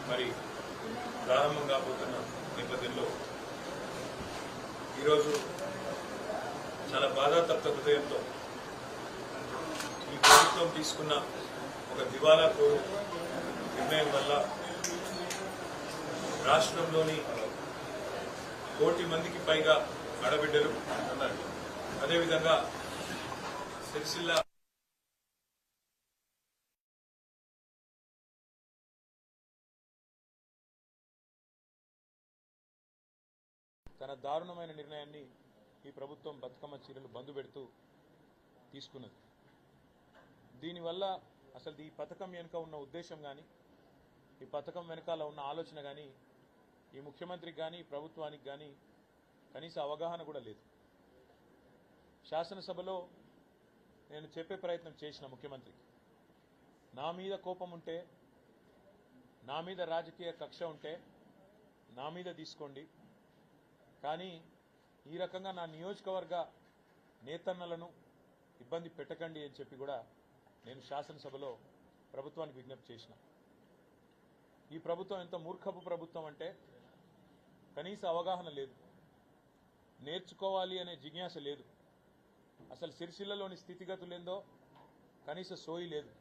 మరి ప్రారంభం కాబోతున్న నేపథ్యంలో ఈరోజు చాలా బాధాతప్త హృదయంతో ఈ ప్రభుత్వం తీసుకున్న ఒక దివాలా కోరు నిర్ణయం వల్ల రాష్ట్రంలోని 1 కోటి మందికి పైగా ఆడబిడ్డలు అదేవిధంగా సిరిసిల్ల తన దారుణమైన నిర్ణయాన్ని ఈ ప్రభుత్వం బతుకమ్మ చీరలు బంద్ పెడుతూ తీసుకున్నది. దీనివల్ల అసలు ఈ పథకం వెనుక ఉన్న ఉద్దేశం కానీ ఈ పథకం వెనకాల ఉన్న ఆలోచన కానీ ఈ ముఖ్యమంత్రికి కానీ ప్రభుత్వానికి కానీ కనీస అవగాహన కూడా లేదు. శాసనసభలో నేను చెప్పే ప్రయత్నం చేసిన ముఖ్యమంత్రికి, నా మీద కోపం ఉంటే, నా మీద రాజకీయ కక్ష ఉంటే నా మీద తీసుకోండి, కానీ ఈ రకంగా నా నియోజకవర్గ నేతన్నలను ఇబ్బంది పెట్టకండి అని చెప్పి కూడా నేను శాసనసభలో ప్రభుత్వానికి విజ్ఞప్తి చేసిన. ఈ ప్రభుత్వం ఎంత మూర్ఖపు ప్రభుత్వం అంటే కనీస అవగాహన లేదు, నేర్చుకోవాలి అనే జిజ్ఞాస లేదు, అసలు సిరిసిల్లలోని స్థితిగతులేందో కనీస సోయి లేదు.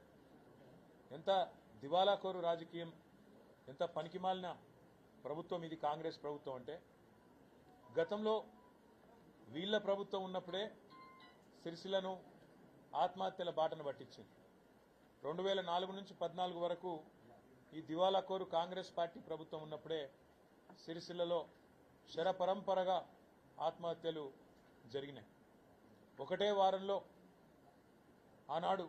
ఎంత దివాలాకోరు రాజకీయం, ఎంత పనికిమాలిన ప్రభుత్వం ఇది కాంగ్రెస్ ప్రభుత్వం అంటే, గతంలో వీళ్ళ ప్రభుత్వం ఉన్నప్పుడే సిరిసిల్లను ఆత్మహత్యల బాటను పట్టించింది. 2004 నుంచి 14 వరకు ఈ దివాలాకోరు కాంగ్రెస్ పార్టీ ప్రభుత్వం ఉన్నప్పుడే సిరిసిల్లలో శరపరంపరగా ఆత్మహత్యలు జరిగినాయి. ఒకటే వారంలో ఆనాడు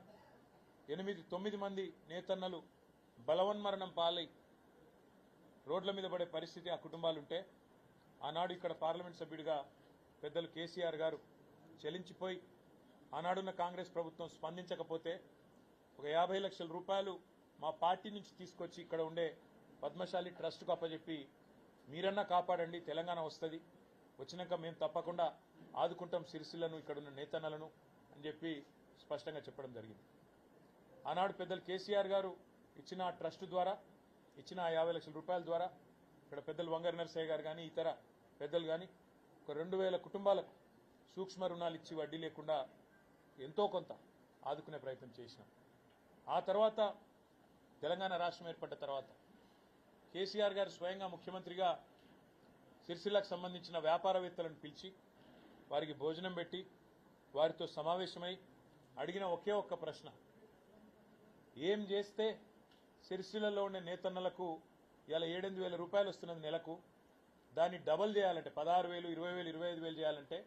8-9 మంది నేతన్నలు బలవన్మరణం పాలై రోడ్ల మీద పడే పరిస్థితి ఆ కుటుంబాలుంటే, ఆనాడు ఇక్కడ పార్లమెంట్ సభ్యుడిగా పెద్దలు కేసీఆర్ గారు చెలించిపోయి ఆనాడున్న కాంగ్రెస్ ప్రభుత్వం స్పందించకపోతే ఒక 50 లక్షల రూపాయలు మా పార్టీ నుంచి తీసుకొచ్చి ఇక్కడ ఉండే పద్మశాలి ట్రస్ట్కు అప్పచెప్పి, మీరన్నా కాపాడండి, తెలంగాణ వస్తుంది, వచ్చినాక మేము తప్పకుండా ఆదుకుంటాం సిరిసిల్లను, ఇక్కడున్న నేతన్నలను అని చెప్పి స్పష్టంగా చెప్పడం జరిగింది. ఆనాడు పెద్దలు కేసీఆర్ గారు ఇచ్చిన ఆ ట్రస్ట్ ద్వారా ఇచ్చిన 50 లక్షల రూపాయల ద్వారా ఇక్కడ పెద్దలు వంగరి నరసయ్య గారు కానీ ఇతర పెద్దలు కానీ ఒక 2000 కుటుంబాలకు సూక్ష్మ రుణాలు ఇచ్చి వడ్డీ లేకుండా ఎంతో కొంత ఆదుకునే ప్రయత్నం చేసినాం. ఆ తర్వాత తెలంగాణ రాష్ట్రం ఏర్పడ్డ తర్వాత కేసీఆర్ గారు స్వయంగా ముఖ్యమంత్రిగా సిరిసిల్లకు సంబంధించిన వ్యాపారవేత్తలను పిలిచి వారికి భోజనం పెట్టి వారితో సమావేశమై అడిగిన ఒకే ఒక్క ప్రశ్న, ఏం చేస్తే సిరిసిల్లలో ఉండే నేతన్నలకు ఇలా 7-8 వేల రూపాయలు వస్తున్నది నెలకు, దాన్ని డబల్ చేయాలంటే 16,000, 20,000, 25,000 చేయాలంటే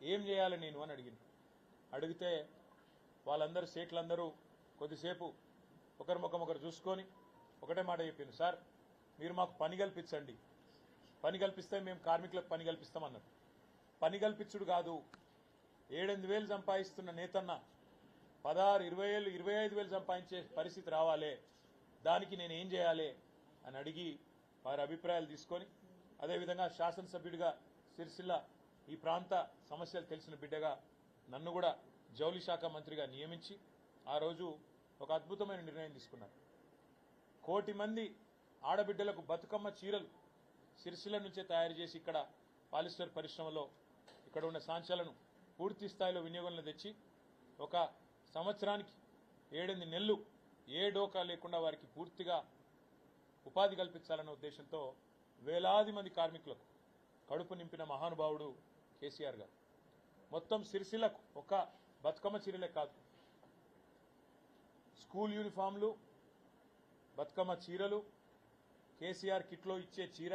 ఏం చేయాలి నేను అని అడిగితే వాళ్ళందరూ సేట్లందరూ కొద్దిసేపు ఒకరి ముఖం ఒకరు చూసుకొని ఒకటే మాట చెప్పింది, సార్ మీరు మాకు పని కల్పించండి, పని కల్పిస్తే మేము కార్మికులకు పని కల్పిస్తామన్నారు. పని కల్పించుడు కాదు, 7-8 సంపాదిస్తున్న నేతన్న 16, 20,000, 25,000 సంపాదించే పరిస్థితి రావాలి, దానికి నేను ఏం చేయాలి అని అడిగి వారి అభిప్రాయాలు తీసుకొని, అదేవిధంగా శాసనసభ్యుడిగా సిరిసిల్ల ఈ ప్రాంత సమస్యలు తెలిసిన బిడ్డగా నన్ను కూడా జౌళి శాఖ మంత్రిగా నియమించి ఆ రోజు ఒక అద్భుతమైన నిర్ణయం తీసుకున్నారు. 1 కోటి మంది ఆడబిడ్డలకు బతుకమ్మ చీరలు సిరిసిల్ల నుంచే తయారు చేసి ఇక్కడ పాలిస్టర్ పరిశ్రమలో ఇక్కడ ఉన్న సాంచాలను పూర్తి స్థాయిలో వినియోగంలో తెచ్చి ఒక సంవత్సరానికి 7-8 నెలలు ఏ డోకా లేకుండా వారికి పూర్తిగా ఉపాధి కల్పించాలన్న ఉద్దేశంతో వేలాది మంది కార్మికులకు కడుపు నింపిన మహానుభావుడు కేసీఆర్ గారు. మొత్తం సిరిసిల్లకు ఒక బతుకమ్మ చీరలే కాదు, స్కూల్ యూనిఫామ్లు, బతుకమ్మ చీరలు, కేసీఆర్ కిట్లో ఇచ్చే చీర,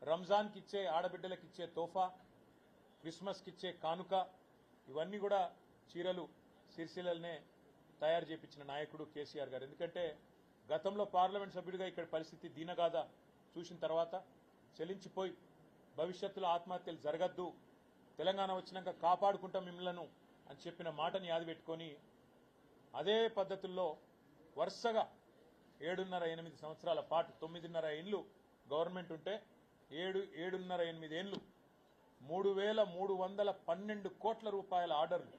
రంజాన్కి ఇచ్చే ఆడబిడ్డలకు ఇచ్చే తోఫా, క్రిస్మస్కి ఇచ్చే కానుక, ఇవన్నీ కూడా చీరలు సిరిసిల్లనే తయారు చేయించిన నాయకుడు కేసీఆర్ గారు. ఎందుకంటే గతంలో పార్లమెంట్ సభ్యుడిగా ఇక్కడ పరిస్థితి దీనగాథ చూసిన తర్వాత చెలించిపోయి భవిష్యత్తులో ఆత్మహత్యలు జరగద్దు, తెలంగాణ వచ్చినాక కాపాడుకుంటాం మిమ్మల్ని అని చెప్పిన మాటని యాది పెట్టుకొని అదే పద్ధతుల్లో వరుసగా 7.5-8 సంవత్సరాల పాటు 9.5 ఏళ్లు గవర్నమెంట్ ఉంటే 7.5-8 ఏళ్లు 3,312 కోట్ల రూపాయల ఆర్డర్లు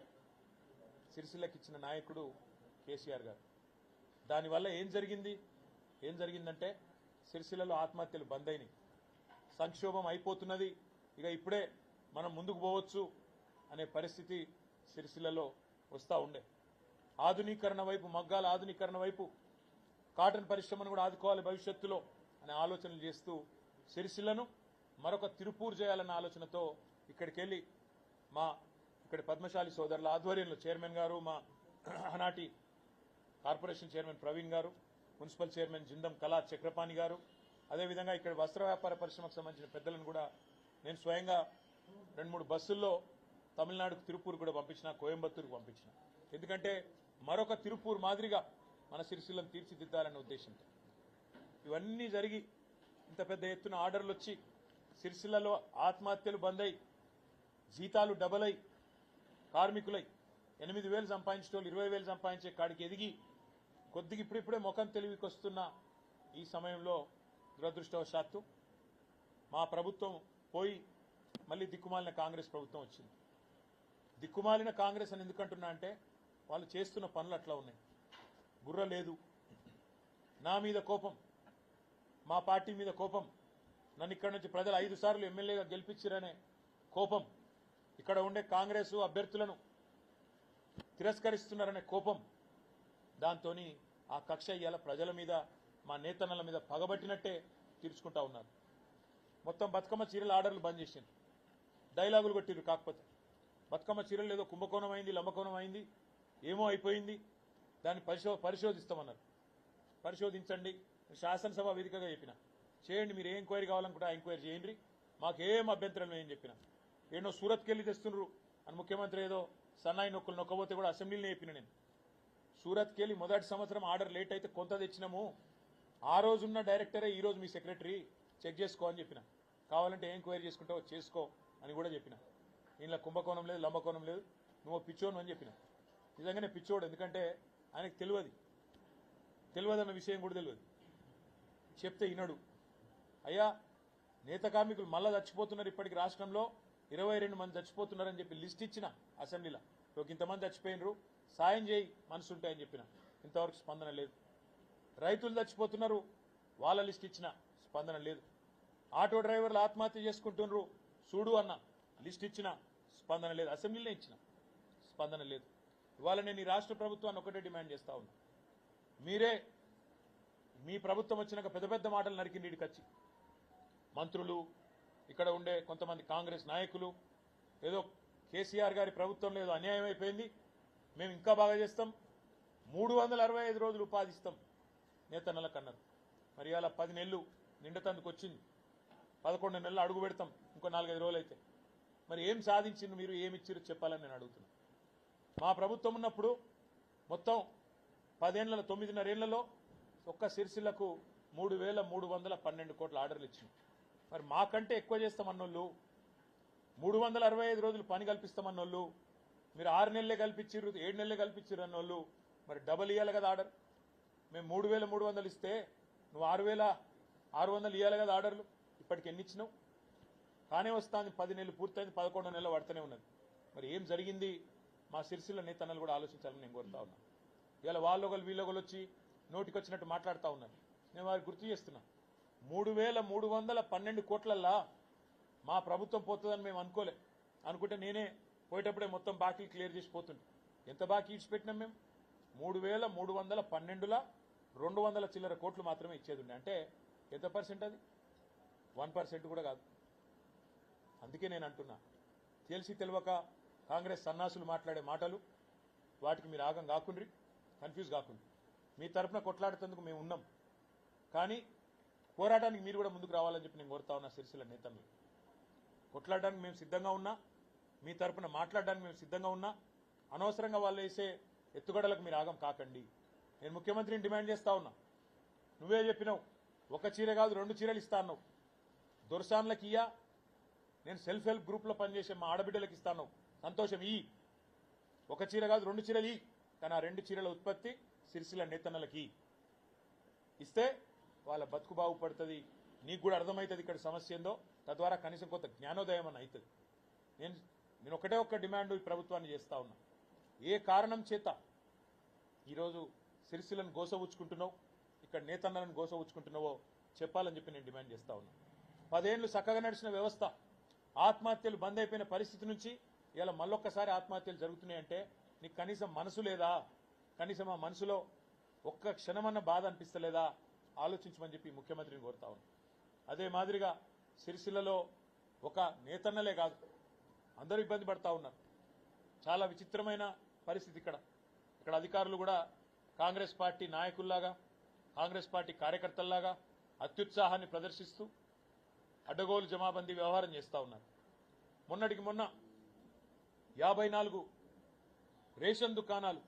సిరిసిల్లకి ఇచ్చిన నాయకుడు కేసీఆర్ గారు. దానివల్ల ఏం జరిగిందంటే సిరిసిల్లలో ఆత్మహత్యలు బంద్ అయినాయి. సంక్షోభం అయిపోతున్నది, ఇక ఇప్పుడే మనం ముందుకు పోవచ్చు అనే పరిస్థితి సిరిసిల్లలో వస్తూ ఉండే. ఆధునీకరణ వైపు, మగ్గాల ఆధునీకరణ వైపు, కాటన్ పరిశ్రమను కూడా ఆదుకోవాలి భవిష్యత్తులో అనే ఆలోచనలు చేస్తూ సిరిసిల్లను మరొక తిరుపూర్ చేయాలన్న ఆలోచనతో ఇక్కడికి వెళ్ళి ఇక్కడి పద్మశాలి సోదరుల ఆధ్వర్యంలో చైర్మన్ గారు, మా ఆనాటి కార్పొరేషన్ చైర్మన్ ప్రవీణ్ గారు, మున్సిపల్ చైర్మన్ జిందం కళా చక్రపాణి గారు, అదేవిధంగా ఇక్కడ వస్త్ర వ్యాపార పరిశ్రమకు సంబంధించిన పెద్దలను కూడా నేను స్వయంగా 2-3 బస్సుల్లో తమిళనాడుకు తిరుపూర్ కూడా పంపించిన, కోయంబత్తూరుకు పంపించిన. ఎందుకంటే మరొక తిరుపూర్ మాదిరిగా మన సిరిసిల్లను తీర్చిదిద్దాలనే ఉద్దేశంతో ఇవన్నీ జరిగి ఇంత పెద్ద ఎత్తున ఆర్డర్లు వచ్చి సిరిసిల్లలో ఆత్మహత్యలు బంద్ అయి, జీతాలు డబల్ అయి, కార్మికులై 8,000 సంపాదించేటోళ్ళు 20,000 సంపాదించే కాడికి ఎదిగి కొద్దిగా ఇప్పుడిప్పుడే ముఖం తెలివికి వస్తున్న ఈ సమయంలో దురదృష్టవశాత్తు మా ప్రభుత్వం పోయి మళ్ళీ దిక్కుమాలిన కాంగ్రెస్ ప్రభుత్వం వచ్చింది. దిక్కుమాలిన కాంగ్రెస్ అని ఎందుకంటున్నా అంటే వాళ్ళు చేస్తున్న పనులు అట్లా ఉన్నాయి. గుర్ర లేదు, నా మీద కోపం, మా పార్టీ మీద కోపం, నన్ను ఇక్కడ నుంచి ప్రజలు 5 సార్లు ఎమ్మెల్యేగా గెలిపించారనే కోపం, ఇక్కడ ఉండే కాంగ్రెస్ అభ్యర్థులను తిరస్కరిస్తున్నారనే కోపం, దాంతో ఆ కక్ష ఇవాళ ప్రజల మీద, మా నేతన్నల మీద పగబట్టినట్టే తీర్చుకుంటా ఉన్నారు. మొత్తం బతుకమ్మ చీరల ఆర్డర్లు బంద్ చేసింది, డైలాగులు కొట్టిరు. కాకపోతే బతుకమ్మ చీరలు ఏదో కుంభకోణం అయింది, లంబకోణం అయింది, ఏమో అయిపోయింది, దాన్ని పరిశోధిస్తామన్నారు. పరిశోధించండి, శాసనసభ వేదికగా చెప్పిన చేయండి, మీరు ఏ ఎంక్వైరీ కావాలనుకుంటే ఆ ఎంక్వైరీ చేయండి, మాకేం అభ్యంతరం లేని చెప్పిన. ఏదో సూరత్కి వెళ్ళి తెస్తున్నారు అని ముఖ్యమంత్రి ఏదో సన్నాయి నొక్కులు నొక్కబోతే కూడా అసెంబ్లీలో చెప్పిన. నేను సూరత్కి వెళ్ళి మొదటి సంవత్సరం ఆర్డర్ లేట్ అయితే కొంత తెచ్చినాము, ఆ రోజున్న డైరెక్టరే ఈ రోజు మీ సెక్రటరీ, చెక్ చేసుకో అని చెప్పిన. కావాలంటే ఏ ఎంక్వైరీ చేసుకుంటావో చేసుకో అని కూడా చెప్పిన. ఇంట్లో కుంభకోణం లేదు, లంబకోణం లేదు, నువ్వు పిచ్చోను అని చెప్పిన. నిజంగానే పిచ్చోడు, ఎందుకంటే ఆయనకు తెలియదన్న విషయం కూడా తెలియదు. చెప్తే వినడు. అయ్యా నేత కార్మికులు మళ్ళా చచ్చిపోతున్నారు, ఇప్పటికి రాష్ట్రంలో 22 మంది చచ్చిపోతున్నారని చెప్పి లిస్ట్ ఇచ్చిన అసెంబ్లీలో. ఇంతమంది చచ్చిపోయినరు, సాయం చేయి మనసుంటాయని చెప్పిన. ఇంతవరకు స్పందన లేదు. రైతులు చచ్చిపోతున్నారు, వాళ్ళ లిస్ట్ ఇచ్చిన, స్పందన లేదు. ఆటో డ్రైవర్లు ఆత్మహత్య చేసుకుంటున్నారు, చూడు అన్న, లిస్ట్ ఇచ్చిన, స్పందన లేదు. అసెంబ్లీలో ఇచ్చిన, స్పందన లేదు. ఇవాళ నేను ఈ రాష్ట్ర ప్రభుత్వాన్ని ఒకటే డిమాండ్ చేస్తా ఉన్నా, మీరే మీ ప్రభుత్వం వచ్చినాక పెద్ద పెద్ద మాటలు నరికిండి ఇడికొచ్చి. మంత్రులు, ఇక్కడ ఉండే కొంతమంది కాంగ్రెస్ నాయకులు ఏదో కేసీఆర్ గారి ప్రభుత్వంలో ఏదో అన్యాయం అయిపోయింది, మేము ఇంకా బాగా చేస్తాం, 365 రోజులు ఉపాధి ఇస్తాం నేతన్నలకు అన్నారు. మరి ఇవాళ 10 నెలలు నిండతందుకు వచ్చింది, 11 నెలలు అడుగు పెడతాం ఇంకో 4-5 రోజులు అయితే. మరి ఏం సాధించింది మీరు, ఏమి ఇచ్చారు చెప్పాలని నేను అడుగుతున్నా. మా ప్రభుత్వం ఉన్నప్పుడు మొత్తం 9.5 ఏళ్లలో ఒక్క సిరిసిల్లకు 3,312 కోట్ల ఆర్డర్లు ఇచ్చింది. మరి మాకంటే ఎక్కువ చేస్తామన్నోళ్ళు, 365 రోజులు పని కల్పిస్తామన్నోళ్ళు, మీరు 6 నెలలే కల్పించారు, 7 నెలలే కల్పించారు అన్నోళ్ళు మరి డబల్ ఇవ్వాలి కదా ఆర్డర్. మేము 3,300 ఇస్తే నువ్వు 6,600 ఇవ్వాలి కదా ఆర్డర్లు. ఇప్పటికి ఎన్ని ఇచ్చినావు? కానే వస్తుంది, 10 నెలలు పూర్తయింది, 11 నెలలు పడుతూనే ఉన్నది. మరి ఏం జరిగింది? మా సిరిసిల్ల నేతన్నలు కూడా ఆలోచించాలని నేను కోరుతా ఉన్నా. ఇవాళ వాళ్ళొకరు వీళ్ళొకరు వచ్చి నోటికొచ్చినట్టు మాట్లాడుతూ ఉన్నారు. నేను వారికి గుర్తు చేస్తున్నా, 3,312 కోట్లల్లా మా ప్రభుత్వం పోతుందని మేము అనుకుంటే నేనే పోయేటప్పుడే మొత్తం బాకీలు క్లియర్ చేసి పోతుండే. ఎంత బాకీ ఇచ్చిపెట్టినాం మేము? 3,312లా 200 చిల్లర కోట్లు మాత్రమే ఇచ్చేది ఉండే. అంటే ఎంత పర్సెంట్ అది? 1% కూడా కాదు. అందుకే నేను అంటున్నా, తెలిసి తెలియక కాంగ్రెస్ సన్నాసులు మాట్లాడే మాటలు, వాటికి మీరు ఆగం కాకుండ్రి, కన్ఫ్యూజ్ కాకుండ్రి. మీ తరఫున కొట్లాడుతందుకు మేము ఉన్నాం, కానీ పోరాటానికి మీరు కూడా ముందుకు రావాలని చెప్పి నేను కోరుతా ఉన్నా. సిరిసిల్ల నేతలు కొట్లాడడానికి మేము సిద్ధంగా ఉన్నా, మీ తరఫున మాట్లాడడానికి మేము సిద్ధంగా ఉన్నా. అనవసరంగా వాళ్ళు వేసే ఎత్తుగడలకు మీరు ఆగం కాకండి. నేను ముఖ్యమంత్రిని డిమాండ్ చేస్తా ఉన్నా, నువ్వే చెప్పినావు ఒక చీర కాదు 2 చీరలు ఇస్తా అన్నావు. దొరసాన్లకి ఇయ్యా, నేను సెల్ఫ్ హెల్ప్ గ్రూప్లో పనిచేసే మా ఆడబిడ్డలకు ఇస్తాను, సంతోషం. ఒక చీర కాదు 2 చీరలు ఇయ్యి, కానీ ఆ 2 చీరల ఉత్పత్తి సిరిసిల్ల నేతన్నలకి ఇస్తే వాళ్ళ బతుకు బాగుపడుతుంది, నీకు కూడా అర్థమవుతుంది ఇక్కడ సమస్య ఏందో, తద్వారా కనీసం కొంత జ్ఞానోదయం అని అవుతుంది. నేను ఒకటే ఒక్క డిమాండ్ ఈ ప్రభుత్వాన్ని చేస్తా ఉన్నా, ఏ కారణం చేత ఈరోజు సిరిసిల్లను గోసవుచ్చుకుంటున్నావు, ఇక్కడ నేతన్నలను గోసవుచ్చుకుంటున్నావో చెప్పాలని చెప్పి నేను డిమాండ్ చేస్తా ఉన్నా. 10 ఏళ్లు చక్కగా నడిచిన వ్యవస్థ ఆత్మహత్యలు బంద్ అయిపోయిన పరిస్థితి నుంచి ఇలా మళ్ళొక్కసారి ఆత్మహత్యలు జరుగుతున్నాయంటే నీకు కనీసం మనసు లేదా? కనీసం ఆ మనసులో ఒక్క క్షణమన్న బాధ అనిపిస్తలేదా? ఆలోచించమని చెప్పి ముఖ్యమంత్రిని కోరుతా ఉన్నా. అదే మాదిరిగా సిరిసిల్లలో ఒక నేతన్నలే కాదు అందరూ ఇబ్బంది పడతా ఉన్నారు. చాలా విచిత్రమైన పరిస్థితి ఇక్కడ అధికారులు కూడా కాంగ్రెస్ పార్టీ నాయకుల్లాగా కాంగ్రెస్ పార్టీ కార్యకర్తల్లాగా అత్యుత్సాహాన్ని ప్రదర్శిస్తూ అడ్డగోలు జమాబందీ వ్యవహారం చేస్తూ ఉన్నారు. మొన్నటికి మొన్న 54 రేషన్ దుకాణాలు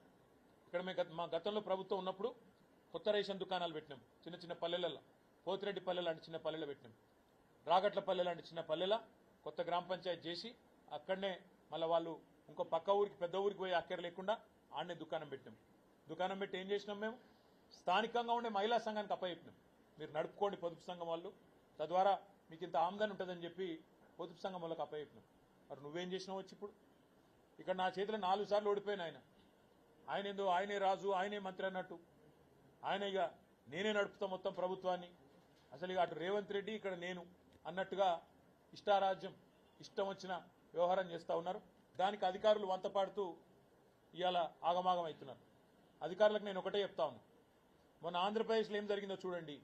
ఇక్కడ మా గతంలో ప్రభుత్వం ఉన్నప్పుడు కొత్త రేషన్ దుకాణాలు పెట్టినాం. చిన్న చిన్న పల్లెలలో, పోతిరెడ్డిపల్లె లాంటి చిన్న పల్లెలో పెట్టినాం. రాగట్లపల్లె లాంటి చిన్న పల్లెల కొత్త గ్రామ పంచాయతీ చేసి అక్కడనే మళ్ళీ వాళ్ళు ఇంకో పక్క ఊరికి పెద్ద ఊరికి పోయి అక్కర లేకుండా ఆడనే దుకాణం పెట్టినాం. దుకాణం పెట్టి ఏం చేసినాం? మేము స్థానికంగా ఉండే మహిళా సంఘానికి అప్పచెప్పినాం. మీరు నడుపుకోండి పొదుపు సంఘం వాళ్ళు, తద్వారా మీకు ఇంత ఆమ్దాని ఉంటుందని చెప్పి పొదుపు సంఘం వాళ్ళకి అప్పచెప్పినాం. మరి నువ్వేం చేసినావు? వచ్చి ఇప్పుడు ఇక్కడ నా చేతిలో 4 సార్లు ఓడిపోయిన ఆయన ఏందో ఆయనే రాజు ఆయనే మంత్రి అన్నట్టు ఆయన ఇక నేనే నడుపుతా మొత్తం ప్రభుత్వాన్ని, అసలు ఇక అటు రేవంత్ రెడ్డి ఇక్కడ నేను అన్నట్టుగా ఇష్టారాజ్యం ఇష్టం వచ్చిన వ్యవహారం చేస్తూ ఉన్నారు. దానికి అధికారులు వంతపాడుతూ ఇవాళ ఆగమాగం అవుతున్నారు. అధికారులకు నేను ఒకటే చెప్తా ఉన్నా, మొన్న ఆంధ్రప్రదేశ్లో ఏం జరిగిందో చూడండి.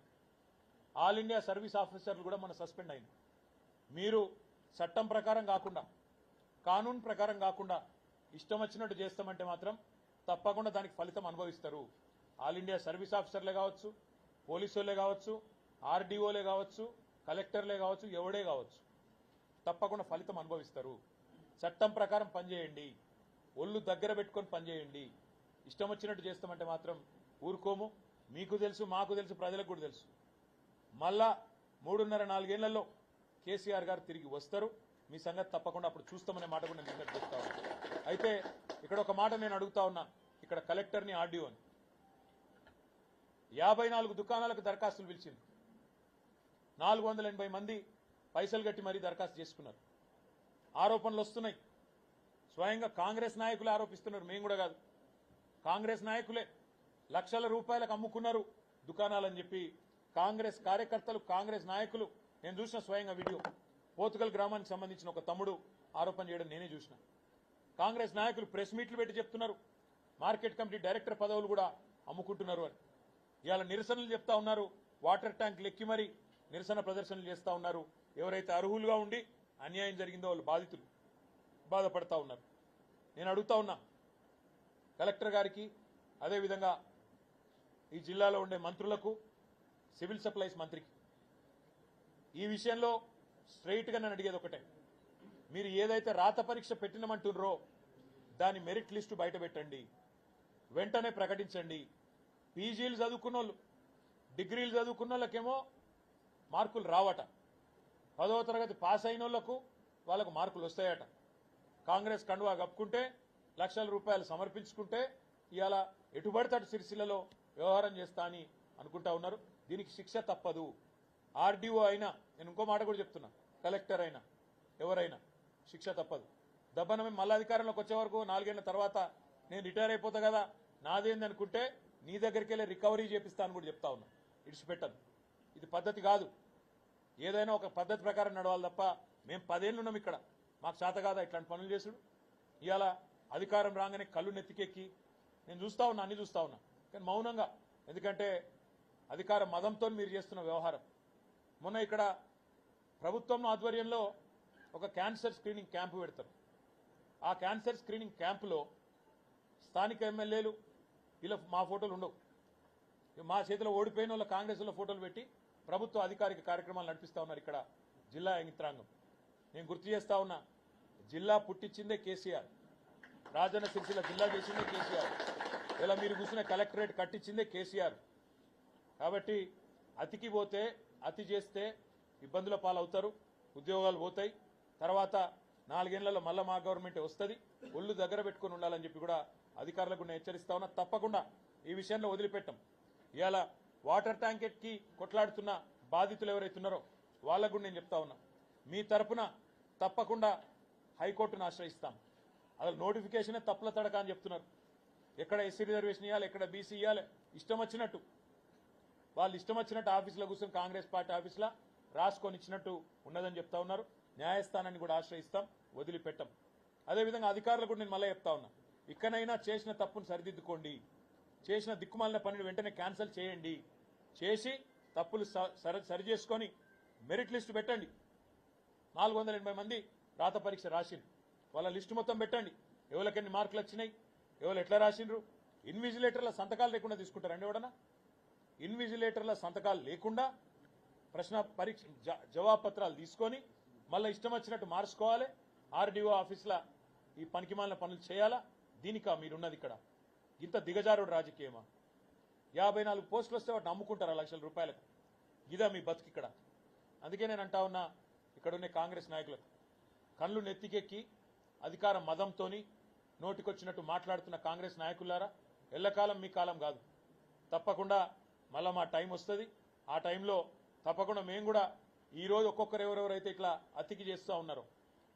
ఆల్ ఇండియా సర్వీస్ ఆఫీసర్లు కూడా మన సస్పెండ్ అయింది. మీరు చట్టం ప్రకారం కాకుండా కానూన్ ప్రకారం కాకుండా ఇష్టం వచ్చినట్టు చేస్తామంటే మాత్రం తప్పకుండా దానికి ఫలితం అనుభవిస్తారు. ఆల్ ఇండియా సర్వీస్ ఆఫీసర్లే కావచ్చు, పోలీసులే కావచ్చు, ఆర్డీఓలే కావచ్చు, కలెక్టర్లే కావచ్చు, ఎవడే కావచ్చు, తప్పకుండా ఫలితం అనుభవిస్తారు. చట్టం ప్రకారం పనిచేయండి, ఒళ్ళు దగ్గర పెట్టుకొని పనిచేయండి. ఇష్టం వచ్చినట్టు చేస్తామంటే మాత్రం ఊరుకోము. మీకు తెలుసు, మాకు తెలుసు, ప్రజలకు కూడా తెలుసు. మళ్ళా 3.5-4 ఏళ్లలో కేసీఆర్ గారు తిరిగి వస్తారు. మీ సంగతి తప్పకుండా అప్పుడు చూస్తామనే మాట కూడా నేను విజ్ఞప్తి చేస్తా ఉన్నా. అయితే ఇక్కడ ఒక మాట నేను అడుగుతా ఉన్నా, ఇక్కడ కలెక్టర్ని ఆర్డీఓని 54 దుకాణాలకు దరఖాస్తులు పిలిచింది. 480 మంది పైసలు కట్టి మరీ దరఖాస్తు చేసుకున్నారు. ఆరోపణలు వస్తున్నాయి. స్వయంగా కాంగ్రెస్ నాయకులే ఆరోపిస్తున్నారు, మేము కూడా కాదు. కాంగ్రెస్ నాయకులే లక్షల రూపాయలకు అమ్ముకున్నారు దుకాణాలని చెప్పి కాంగ్రెస్ కార్యకర్తలు, కాంగ్రెస్ నాయకులు, నేను చూసిన స్వయంగా వీడియో. పోతుగల్ గ్రామానికి సంబంధించిన ఒక తమ్ముడు ఆరోపణ చేయడం నేనే చూసిన. కాంగ్రెస్ నాయకులు ప్రెస్ మీట్లు పెట్టి చెప్తున్నారు మార్కెట్ కమిటీ డైరెక్టర్ పదవులు కూడా అమ్ముకుంటున్నారు అని. ఇవాళ నిరసనలు చెప్తా ఉన్నారు, వాటర్ ట్యాంక్ లెక్కి మరీ నిరసన ప్రదర్శనలు చేస్తా ఉన్నారు. ఎవరైతే అర్హులుగా ఉండి అన్యాయం జరిగిందో వాళ్ళు బాధితులు బాధపడతా ఉన్నారు. నేను అడుగుతా ఉన్నా కలెక్టర్ గారికి, అదేవిధంగా ఈ జిల్లాలో ఉండే మంత్రులకు, సివిల్ సప్లైస్ మంత్రికి ఈ విషయంలో స్ట్రైట్గా నేను అడిగేది ఒకటే, మీరు ఏదైతే రాత పరీక్ష పెట్టినమంటున్నారో దాని మెరిట్ లిస్టు బయట పెట్టండి, వెంటనే ప్రకటించండి. పీజీలు చదువుకున్న వాళ్ళు, డిగ్రీలు చదువుకున్న వాళ్ళకేమో మార్కులు రావట, 10వ తరగతి పాస్ అయిన వాళ్ళకు మార్కులు వస్తాయట. కాంగ్రెస్ కండువా కప్పుకుంటే లక్షల రూపాయలు సమర్పించుకుంటే ఇవాళ ఎటుబడితటు సిరిసిల్లలో వ్యవహారం చేస్తా అని అనుకుంటా ఉన్నారు. దీనికి శిక్ష తప్పదు. ఆర్డీఓ అయినా, నేను ఇంకో మాట కూడా చెప్తున్నా, కలెక్టర్ అయినా ఎవరైనా శిక్ష తప్పదు. దబ్బన మేము మళ్ళీ అధికారంలోకి వచ్చే వరకు 4 ఏళ్ల తర్వాత నేను రిటైర్ అయిపోతా కదా, నాదేంది అనుకుంటే నీ దగ్గరికి వెళ్ళి రికవరీ చేపిస్తా అని కూడా చెప్తా ఉన్నా. ఇడిచిపెట్టదు. ఇది పద్ధతి కాదు. ఏదైనా ఒక పద్ధతి ప్రకారం నడవాలి తప్ప మేము 10 ఏళ్ళు ఉన్నాం ఇక్కడ, మాకు చేత కాదా ఇట్లాంటి పనులు చేసుడు? ఇవాళ అధికారం రాగానే కళ్ళు నెత్తికెక్కి నేను చూస్తా ఉన్నా, అన్ని చూస్తా ఉన్నా, కానీ మౌనంగా. ఎందుకంటే అధికార మదంతో మీరు చేస్తున్న వ్యవహారం. మొన్న ఇక్కడ ప్రభుత్వం ఆధ్వర్యంలో ఒక క్యాన్సర్ స్క్రీనింగ్ క్యాంపు పెడతారు. ఆ క్యాన్సర్ స్క్రీనింగ్ క్యాంపులో స్థానిక ఎమ్మెల్యేలు ఇలా మా ఫోటోలు ఉండవు. మా చేతిలో ఓడిపోయిన వాళ్ళ కాంగ్రెస్లో ఫోటోలు పెట్టి ప్రభుత్వ అధికారిక కార్యక్రమాలు నడిపిస్తా ఉన్నారు ఇక్కడ జిల్లా యంత్రాంగం. నేను గుర్తు చేస్తా ఉన్నా, జిల్లా పుట్టించిందే కేసీఆర్, రాజన్న సిరిసిల్ల జిల్లా చేసిందే కేసీఆర్, ఇలా మీరు కూర్చున్న కలెక్టరేట్ కట్టించిందే కేసీఆర్. కాబట్టి అతికి పోతే, అతి చేస్తే ఇబ్బందుల పాలవుతారు, ఉద్యోగాలు పోతాయి. తర్వాత 4 ఏళ్లలో మళ్ళా మా గవర్నమెంట్ వస్తుంది. ఒళ్ళు దగ్గర పెట్టుకుని ఉండాలని చెప్పి కూడా అధికారులకు నేను హెచ్చరిస్తా ఉన్నా. తప్పకుండా ఈ విషయంలో వదిలిపెట్టాం. ఇవాళ వాటర్ ట్యాంకెట్కి కొట్లాడుతున్న బాధితులు ఎవరైతున్నారో వాళ్ళకు కూడా నేను చెప్తా ఉన్నా, మీ తరపున తప్పకుండా హైకోర్టును ఆశ్రయిస్తాం. అసలు నోటిఫికేషనే తప్పుల తడక అని చెప్తున్నారు. ఎక్కడ ఎస్సీ రిజర్వేషన్ ఇవ్వాలి, ఎక్కడ బీసీ ఇవ్వాలి, ఇష్టం వచ్చినట్టు. వాళ్ళు ఇష్టం వచ్చినట్టు ఆఫీసులో కూర్చొని కాంగ్రెస్ పార్టీ ఆఫీసులో రాసుకొని ఇచ్చినట్టు ఉన్నదని చెప్తా ఉన్నారు. న్యాయస్థానాన్ని కూడా ఆశ్రయిస్తాం, వదిలిపెట్టాం. అదేవిధంగా అధికారులకు కూడా నేను మళ్ళీ చెప్తా ఉన్నా, ఇక్కడైనా చేసిన తప్పును సరిదిద్దుకోండి, చేసిన దిక్కుమాలిన పనిని వెంటనే క్యాన్సిల్ చేయండి, చేసి తప్పులు సరి చేసుకొని మెరిట్ లిస్టు పెట్టండి. 480 మంది రాత పరీక్ష రాసిండ్రు, వాళ్ళ లిస్టు మొత్తం పెట్టండి. ఎవరికెన్ని మార్కులు వచ్చినాయి, ఎవరు ఎట్లా రాసిండ్రు. ఇన్విజిలేటర్ల సంతకాలు లేకుండా తీసుకుంటారండి ఎవడన్నా? ఇన్విజిలేటర్ల సంతకాలు లేకుండా ప్రశ్న పరీక్ష జవాబు పత్రాలు తీసుకొని మళ్ళీ ఇష్టం వచ్చినట్టు మార్చుకోవాలి. ఆర్డీఓ ఆఫీసులో ఈ పనికిమాలిన పనులు చేయాలా? దీనికా మీరున్నది ఇక్కడ? ఇంత దిగజారుడు రాజకీయమా? 54 పోస్టులు వస్తే వాటిని అమ్ముకుంటారా లక్షల రూపాయలకు? ఇదా మీ బతుకు ఇక్కడ? అందుకే నేను అంటా ఉన్నా, ఇక్కడ ఉన్న కాంగ్రెస్ నాయకులకు కళ్ళు నెత్తికెక్కి అధికార మదంతోని నోటికొచ్చినట్టు మాట్లాడుతున్న కాంగ్రెస్ నాయకులారా, ఎల్లకాలం మీ కాలం కాదు. తప్పకుండా మళ్ళా మా టైం వస్తుంది. ఆ టైంలో తప్పకుండా మేము కూడా ఈరోజు ఒక్కొక్కరు ఎవరెవరైతే ఇట్లా అతికి చేస్తూ ఉన్నారో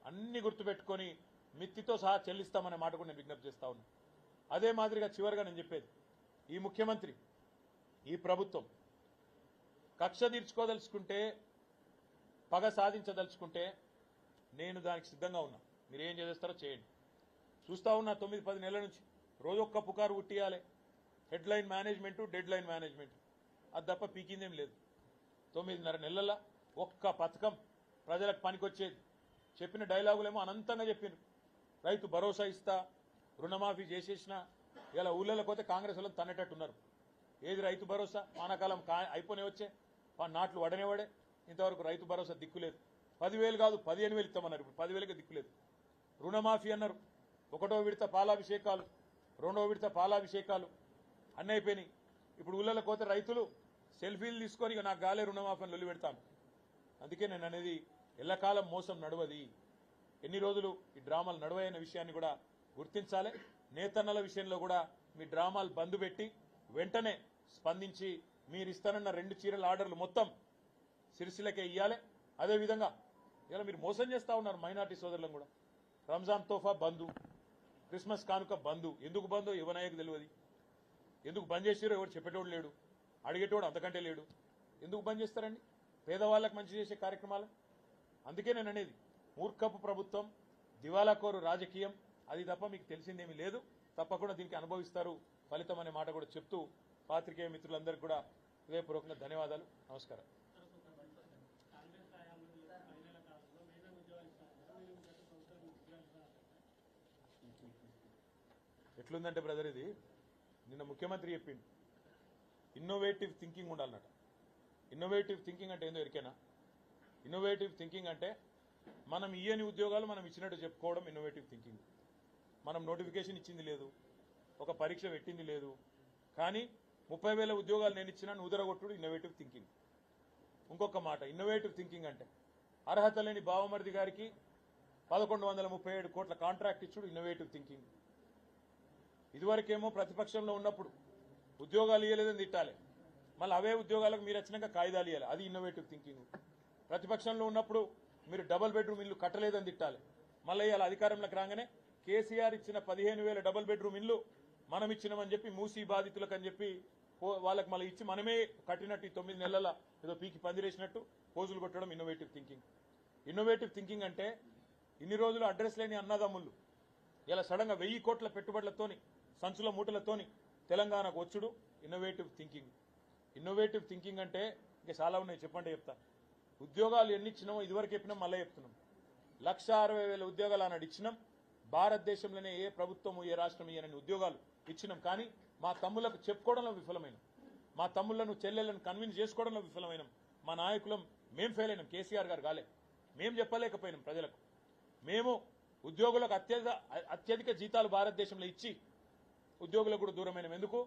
అన్ని గుర్తుపెట్టుకొని మిత్తితో సహా చెల్లిస్తామనే మాట కూడా నేను విజ్ఞప్తి చేస్తా ఉన్నా. అదే మాదిరిగా చివరిగా నేను చెప్పేది, ఈ ముఖ్యమంత్రి, ఈ ప్రభుత్వం కక్ష తీర్చుకోదలుచుకుంటే, పగ సాధించదలుచుకుంటే నేను దానికి సిద్ధంగా ఉన్నా. మీరు ఏం చేస్తారో చేయండి. చూస్తా ఉన్నా 9-10 నెలల నుంచి రోజొక్క పుకారు ఉట్టియాలి. Headline management, deadline management, అది తప్ప పీకిందేం లేదు. 9.5 నెలల్లో ఒక్క పథకం ప్రజలకు పనికొచ్చేది. చెప్పిన డైలాగులేమో అనంతంగా చెప్పిండ్రు. రైతు భరోసా ఇస్తా, రుణమాఫీ చేసేసిన. ఇలా ఊళ్ళలోకి పోతే కాంగ్రెస్ వాళ్ళు తన్నేటట్టున్నారు. ఏది రైతు భరోసా? వానాకాలం అయిపోనే వచ్చే నాట్లు వడనేవాడే. ఇంతవరకు రైతు భరోసా దిక్కులేదు. 10,000 కాదు 15,000 ఇస్తామన్నారు. ఇప్పుడు 10,000కి దిక్కులేదు. రుణమాఫీ అన్నారు. 1వ విడత పాలాభిషేకాలు, 2వ విడత పాలాభిషేకాలు అన్నీ అయిపోయినాయి. ఇప్పుడు ఊళ్ళలోకి పోతే రైతులు సెల్ఫీలు తీసుకొని ఇక నాకు గాలే రుణమాఫీ అని లొల్లి పెడతాను. అందుకే నేను అనేది, ఎల్లకాలం మోసం నడవది. ఎన్ని రోజులు ఈ డ్రామాలు నడవైన విషయాన్ని కూడా గుర్తించాలి. నేతన్నల విషయంలో కూడా మీ డ్రామాలు బంద్ పెట్టి వెంటనే స్పందించి మీరు ఇస్తానన్న 2 చీరల ఆర్డర్లు మొత్తం సిరిసిల్లకే ఇయ్యాలి. అదేవిధంగా ఇలా మీరు మోసం చేస్తా ఉన్నారు మైనార్టీ సోదరులను కూడా. రంజాన్ తోఫా బంధు, క్రిస్మస్ కానుక బంధు. ఎందుకు బంధు యువనాయకు తెలియదు. ఎందుకు బంద్ చేసారో ఎవరు చెప్పేటోడు లేడు, అడిగేటోడు అంతకంటే లేడు. ఎందుకు బంద్ చేస్తారండి పేదవాళ్ళకు మంచి చేసే కార్యక్రమాలు? అందుకే నేను అనేది, మూర్ఖపు ప్రభుత్వం, దివాలాకోరు రాజకీయం, అది తప్ప మీకు తెలిసిందేమీ లేదు. తప్పకుండా దీనికి అనుభవిస్తారు ఫలితం అనే మాట కూడా చెప్తూ పాత్రికేయ మిత్రులందరికీ కూడా హృదయపూర్వకంగా ధన్యవాదాలు. నమస్కారం. ఎట్లుందంటే బ్రదర్, ఇది నిన్న ముఖ్యమంత్రి చెప్పిండు, ఇన్నోవేటివ్ థింకింగ్ ఉండాలన్నట. ఇన్నోవేటివ్ థింకింగ్ అంటే ఏందో ఎరికేనా? ఇన్నోవేటివ్ థింకింగ్ అంటే మనం ఇయ్యని ఉద్యోగాలు మనం ఇచ్చినట్టు చెప్పుకోవడం ఇన్నోవేటివ్ థింకింగ్. మనం నోటిఫికేషన్ ఇచ్చింది లేదు, ఒక పరీక్ష పెట్టింది లేదు, కానీ 30,000 ఉద్యోగాలు నేను ఇచ్చినా ఉదరగొట్టుడు ఇన్నోవేటివ్ థింకింగ్. ఇంకొక మాట, ఇన్నోవేటివ్ థింకింగ్ అంటే అర్హత లేని బావమరిది గారికి 1137 కోట్ల కాంట్రాక్ట్ ఇచ్చుడు ఇన్నోవేటివ్ థింకింగ్. ఇదివరకేమో ప్రతిపక్షంలో ఉన్నప్పుడు ఉద్యోగాలు ఇవ్వలేదని తిట్టాలి, మళ్ళీ అవే ఉద్యోగాలకు మీరు వచ్చినాక కాయిదాలు ఇవ్వాలి, అది ఇన్నోవేటివ్ థింకింగ్. ప్రతిపక్షంలో ఉన్నప్పుడు మీరు డబుల్ బెడ్రూమ్ ఇల్లు కట్టలేదని తిట్టాలి, మళ్ళీ ఇవాళ అధికారంలోకి రాగానే కేసీఆర్ ఇచ్చిన 15,000 డబుల్ బెడ్రూమ్ ఇల్లు మనం ఇచ్చినామని చెప్పి మూసీ బాధితులకు అని చెప్పి వాళ్ళకి మళ్ళీ ఇచ్చి మనమే కట్టినట్టు 9 నెలల ఏదో పీకి పందిరేసినట్టు పోజులు కొట్టడం ఇన్నోవేటివ్ థింకింగ్. ఇన్నోవేటివ్ థింకింగ్ అంటే ఇన్ని రోజులు అడ్రస్ లేని అన్నదమ్ముళ్ళు ఇలా సడన్ గా 1000 కోట్ల పెట్టుబడులతోని, సంచుల మూటలతోని తెలంగాణకు వచ్చుడు ఇన్నోవేటివ్ థింకింగ్. ఇన్నోవేటివ్ థింకింగ్ అంటే ఇంకా చాలా ఉన్నాయి, చెప్పండి చెప్తా. ఉద్యోగాలు ఎన్ని ఇచ్చినామో ఇదివరకు చెప్పినాం, మళ్ళీ చెప్తున్నాం. 1,60,000 ఉద్యోగాలు అన్నాడు ఇచ్చినాం. భారతదేశంలోనే ఏ ప్రభుత్వము ఏ రాష్ట్రం ఇయ్యనని ఉద్యోగాలు ఇచ్చినాం. కానీ మా తమ్ములకు చెప్పుకోవడంలో విఫలమైనాం, మా తమ్ముళ్లను చెల్లెళ్లను కన్విన్స్ చేసుకోవడంలో విఫలమైనాం. మా నాయకులం మేం ఫెయిల్ అయినాం, కేసీఆర్ గారు కాలే. మేం చెప్పలేకపోయినాం ప్రజలకు. మేము ఉద్యోగులకు అత్యధిక జీతాలు భారతదేశంలో ఇచ్చి ఉద్యోగులకు కూడా దూరమైనాం. ఎందుకు?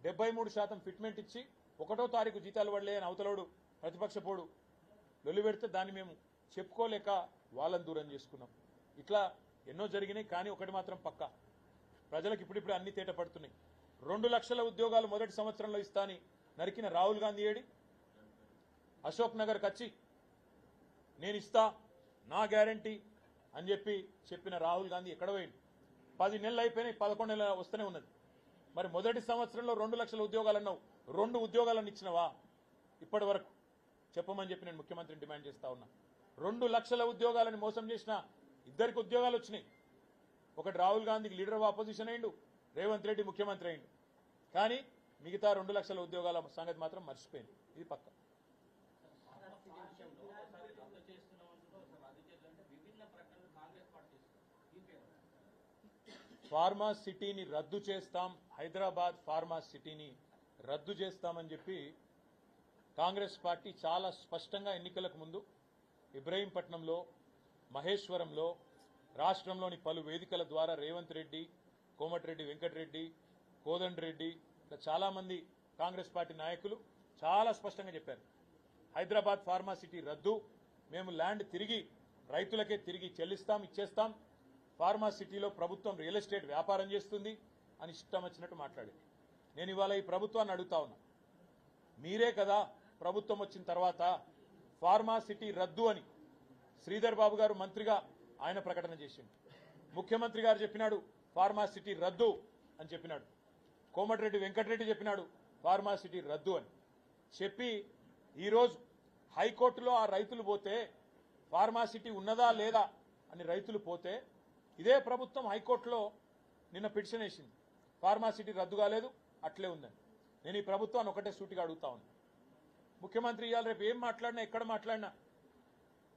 73% ఫిట్మెంట్ ఇచ్చి 1వ తారీఖు జీతాలు పడలే అని అవతలోడు ప్రతిపక్షపోడు లొల్లి పెడితే దాన్ని మేము చెప్పుకోలేక వాళ్ళని దూరం చేసుకున్నాం. ఇట్లా ఎన్నో జరిగినాయి. కానీ ఒకటి మాత్రం పక్కా, ప్రజలకు ఇప్పుడిప్పుడు అన్ని తేట పడుతున్నాయి. 2 లక్షల ఉద్యోగాలు మొదటి సంవత్సరంలో ఇస్తాని నరికిన రాహుల్ గాంధీ ఏడి? అశోక్ నగర్కి వచ్చి నేను ఇస్తా, నా గ్యారంటీ అని చెప్పిన రాహుల్ గాంధీ ఎక్కడ పోయింది? 10 నెలలు అయిపోయినాయి, 11 నెలలు వస్తూనే ఉన్నది. మరి మొదటి సంవత్సరంలో 2 లక్షల ఉద్యోగాలు అన్నావు, 2 ఉద్యోగాలను ఇచ్చినవా ఇప్పటి వరకు చెప్పమని చెప్పి నేను ముఖ్యమంత్రిని డిమాండ్ చేస్తా ఉన్నా. 2 లక్షల ఉద్యోగాలను మోసం చేసిన ఇద్దరికి ఉద్యోగాలు వచ్చినాయి. ఒకటి రాహుల్ గాంధీకి లీడర్ ఆఫ్ ఆపోజిషన్ అయిండు, రేవంత్ రెడ్డి ముఖ్యమంత్రి అయిండు. కానీ మిగతా 2 లక్షల ఉద్యోగాల సంగతి మాత్రం మర్చిపోయింది. ఇది పక్క. ఫార్మా సిటీని రద్దు చేస్తాం, హైదరాబాద్ ఫార్మా సిటీని రద్దు చేస్తామని చెప్పి కాంగ్రెస్ పార్టీ చాలా స్పష్టంగా ఎన్నికలకు ముందు ఇబ్రహీంపట్నంలో, మహేశ్వరంలో, రాష్ట్రంలోని పలు వేదికల ద్వారా రేవంత్ రెడ్డి, కోమటిరెడ్డి వెంకటరెడ్డి, కోదండరెడ్డి ఇట్లా చాలా మంది కాంగ్రెస్ పార్టీ నాయకులు చాలా స్పష్టంగా చెప్పారు. హైదరాబాద్ ఫార్మా సిటీ రద్దు, మేము ల్యాండ్ తిరిగి రైతులకే తిరిగి చెల్లిస్తాం, ఇచ్చేస్తాం, ఫార్మా సిటీలో ప్రభుత్వం రియల్ ఎస్టేట్ వ్యాపారం చేస్తుంది అని ఇష్టం వచ్చినట్టు మాట్లాడింది. నేను ఇవాళ ఈ ప్రభుత్వాన్ని అడుగుతా ఉన్నా, మీరే కదా ప్రభుత్వం వచ్చిన తర్వాత ఫార్మా సిటీ రద్దు అని శ్రీధర్ బాబు గారు మంత్రిగా ఆయన ప్రకటన చేసిండు. ముఖ్యమంత్రి గారు చెప్పినాడు ఫార్మా సిటీ రద్దు అని చెప్పినాడు. కోమటిరెడ్డి వెంకటరెడ్డి చెప్పినాడు ఫార్మా సిటీ రద్దు అని చెప్పి ఈరోజు హైకోర్టులో ఆ రైతులు పోతే ఫార్మా సిటీ ఉన్నదా లేదా అని రైతులు పోతే ఇదే ప్రభుత్వం హైకోర్టులో నిన్న పిటిషన్ వేసింది, ఫార్మా సిటీ రద్దు కాలేదు, అట్లే ఉందని. నేను ఈ ప్రభుత్వాన్ని ఒకటే సూటిగా అడుగుతా ఉన్నా, ముఖ్యమంత్రి ఇవాళ రేపు ఏం మాట్లాడినా ఎక్కడ మాట్లాడినా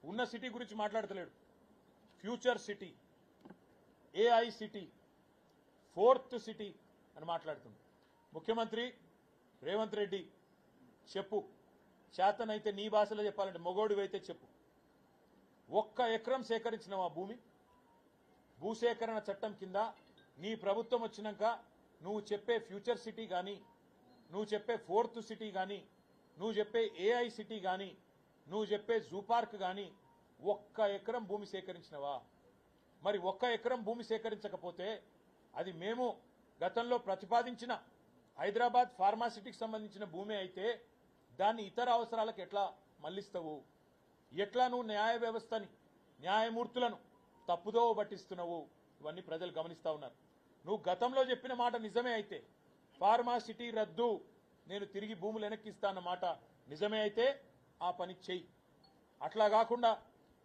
ఉన్న సిటీ గురించి మాట్లాడతలేడు. Future city, AI city, 4th city అని మాట్లాడుతుంది. ముఖ్యమంత్రి రేవంత్ రెడ్డి చెప్పు, చేతనైతే నీ భాషలో చెప్పాలంటే మొగోడివైతే చెప్పు, 1 ఎకరం సేకరించిన ఆ భూసేకరణ చట్టం కింద నీ ప్రభుత్వం వచ్చినాక నువ్వు చెప్పే ఫ్యూచర్ సిటీ కానీ, నువ్వు చెప్పే 4th సిటీ కానీ, నువ్వు చెప్పే ఏఐ సిటీ కానీ, నువ్వు చెప్పే జూ పార్క్ కానీ 1 ఎకరం భూమి సేకరించినవా? మరి 1 ఎకరం భూమి సేకరించకపోతే అది మేము గతంలో ప్రతిపాదించిన హైదరాబాద్ ఫార్మా సిటీకి సంబంధించిన భూమి అయితే దాన్ని ఇతర అవసరాలకు ఎట్లా మళ్లిస్తావు? ఎట్లా నువ్వు న్యాయ వ్యవస్థని, న్యాయమూర్తులను తప్పుదో పట్టిస్తున్నావు? ఇవన్నీ ప్రజలు గమనిస్తా ఉన్నారు. నువ్వు గతంలో చెప్పిన మాట నిజమే అయితే, ఫార్మా సిటీ రద్దు, నేను తిరిగి భూములు వెనక్కిస్తా అన్న మాట నిజమే అయితే ఆ పని చెయ్యి. అట్లా కాకుండా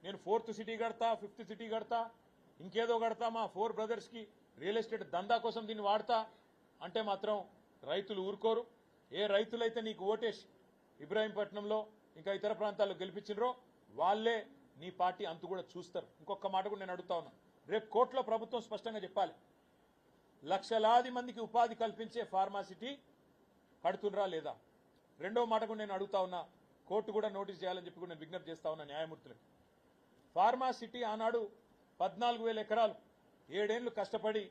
నేను 4th సిటీ కడతా, 5th సిటీ కడతా, ఇంకేదో కడతా, మా 4 బ్రదర్స్కి రియల్ ఎస్టేట్ దందా కోసం దీన్ని వాడతా అంటే మాత్రం రైతులు ఊరుకోరు. ఏ రైతులైతే నీకు ఓటేసి ఇబ్రాహీంపట్నంలో ఇంకా ఇతర ప్రాంతాల్లో గెలిపించినరో వాళ్ళే నీ పార్టీ అంతు కూడా చూస్తారు. ఇంకొక మాట కూడా నేను అడుగుతా ఉన్నా, రేపు కోర్టులో ప్రభుత్వం స్పష్టంగా చెప్పాలి, లక్షలాది మందికి ఉపాధి కల్పించే ఫార్మా సిటీ కడుతుండ్రా లేదా? రెండో మాట కూడా నేను అడుగుతా ఉన్నా, కోర్టు కూడా నోటీస్ చేయాలని చెప్పి కూడా నేను విజ్ఞప్తి చేస్తా ఉన్నా న్యాయమూర్తులకు. ఫార్మా సిటీ ఆనాడు 14,000 ఎకరాలు 7 ఏళ్లు కష్టపడి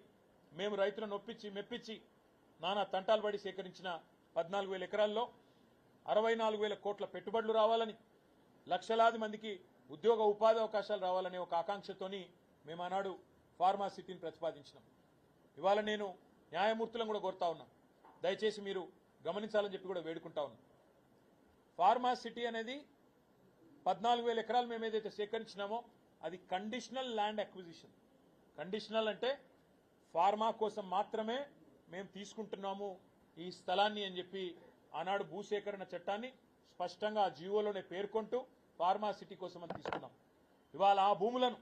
మేము రైతులను ఒప్పించి మెప్పించి నానా తంటాలు పడి సేకరించిన 14,000 ఎకరాల్లో 64,000 కోట్ల పెట్టుబడులు రావాలని, లక్షలాది మందికి ఉద్యోగ ఉపాధి అవకాశాలు రావాలనే ఒక ఆకాంక్షతోని మేము ఆనాడు ఫార్మా సిటీని ప్రతిపాదించినాం. ఇవాళ నేను న్యాయమూర్తులను కూడా కోరుతా ఉన్నా, దయచేసి మీరు గమనించాలని చెప్పి కూడా వేడుకుంటా ఉన్నా. ఫార్మా సిటీ అనేది 14,000 ఎకరాలు మేము ఏదైతే సేకరించినామో అది కండిషనల్ ల్యాండ్ అక్విజిషన్. కండిషనల్ అంటే ఫార్మా కోసం మాత్రమే మేము తీసుకుంటున్నాము ఈ స్థలాన్ని అని చెప్పి ఆనాడు భూసేకరణ చట్టాన్ని స్పష్టంగా ఆ జీవోలోనే పేర్కొంటూ ఫార్మా సిటీ కోసం అని తీసుకున్నాం. ఇవాళ ఆ భూములను